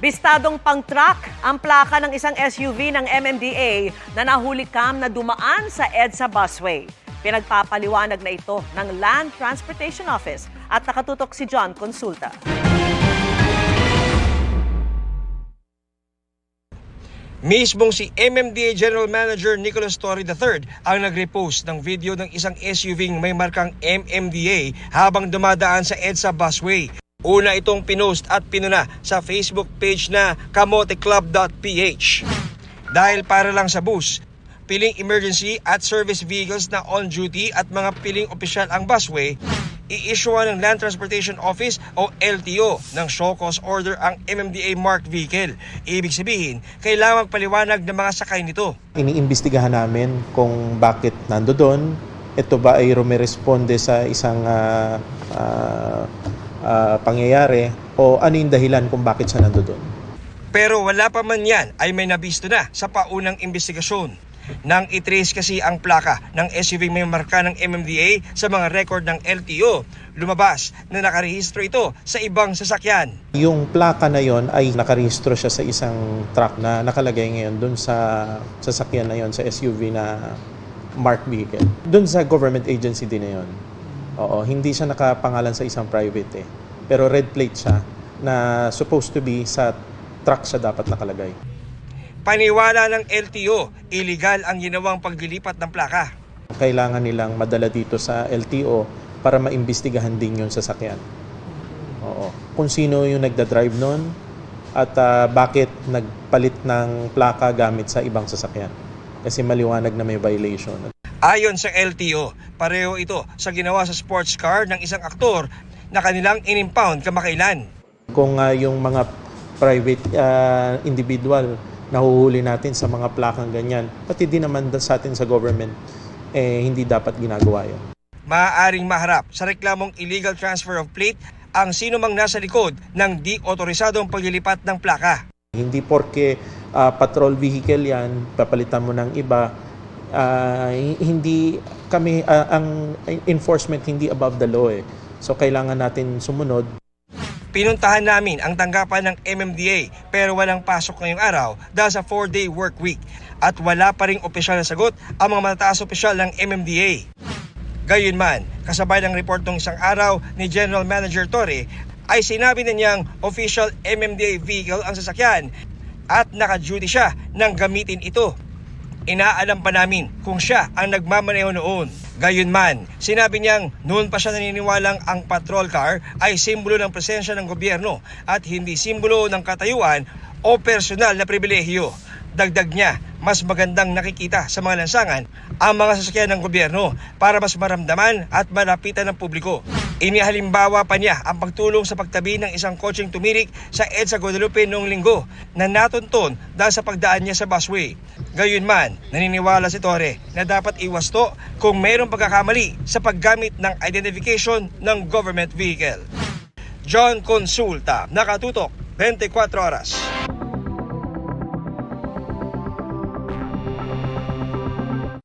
Bistadong pang-truck ang plaka ng isang SUV ng MMDA na nahulikam na dumaan sa EDSA busway. Pinagpapaliwanag na ito ng Land Transportation Office at nakatutok si John Consulta. Mismong si MMDA General Manager Nicholas Torre III ang nag-repost ng video ng isang SUV may markang MMDA habang dumadaan sa EDSA busway. Una itong pinost at pinuna sa Facebook page na kamoteclub.ph. Dahil para lang sa bus, piling emergency at service vehicles na on duty at mga piling opisyal ang busway, i-issuean ng Land Transportation Office o LTO ng show cause order ang MMDA marked vehicle. Ibig sabihin, kailangang paliwanag ng mga sakay nito. Iniimbestigahan namin kung bakit nando doon. Ito ba ay rumeresponde sa isang pangyayari o ano yung dahilan kung bakit siya nando doon. Pero wala pa man yan ay may nabisto na sa paunang investigasyon. Nang itrace kasi ang plaka ng SUV may marka ng MMDA sa mga record ng LTO, lumabas na nakarehistro ito sa ibang sasakyan. Yung plaka na yon ay nakarehistro siya sa isang truck na nakalagay ngayon doon sa sasakyan na yon, sa SUV na marked vehicle. Doon sa government agency din na yon. Oo, hindi siya nakapangalan sa isang private Pero red plate siya na supposed to be sa truck siya dapat nakalagay. Paniwala ng LTO, illegal ang ginawang paglilipat ng plaka. Kailangan nilang madala dito sa LTO para maimbestigahan din yung sasakyan. Oo. Kung sino yung nagda-drive nun at bakit nagpalit ng plaka gamit sa ibang sasakyan. Kasi maliwanag na may violation. Ayon sa LTO, pareho ito sa ginawa sa sports car ng isang aktor na kanilang in-impound kamakailan. Kung yung mga private individual nahuhuli natin sa mga plakang ganyan, pati din naman sa atin sa government, hindi dapat ginagawa yan. Maaaring maharap sa reklamong illegal transfer of plate ang sino mang nasa likod ng di-otorisadong paglilipat ng plaka. Hindi porke patrol vehicle yan, papalitan mo ng iba, hindi kami, ang enforcement hindi above the law So kailangan natin sumunod. Pinuntahan namin ang tanggapan ng MMDA pero walang pasok ngayong araw dahil sa 4-day work week at wala pa ring opisyal na sagot ang mga matataas opisyal ng MMDA. Gayunman, kasabay ng report ng isang araw ni General Manager Torre ay sinabi na niyang official MMDA vehicle ang sasakyan at naka-duty siya nang gamitin ito. Inaalam pa namin kung siya ang nagmamaneho noon. Gayunman, sinabi niyang noon pa siya naniniwalang ang patrol car ay simbolo ng presensya ng gobyerno at hindi simbolo ng katayuan o personal na pribilehiyo. Dagdag niya, mas magandang nakikita sa mga lansangan ang mga sasakyan ng gobyerno para mas maramdaman at malapitan ng publiko. Inihalimbawa pa niya ang pagtulong sa pagtabi ng isang kotseng tumirik sa EDSA Guadalupe noong linggo na natunton dahil sa pagdaan niya sa busway. Gayunman, naniniwala si Torre na dapat iwasto kung mayroong pagkakamali sa paggamit ng identification ng government vehicle. John Consulta, nakatutok 24 oras.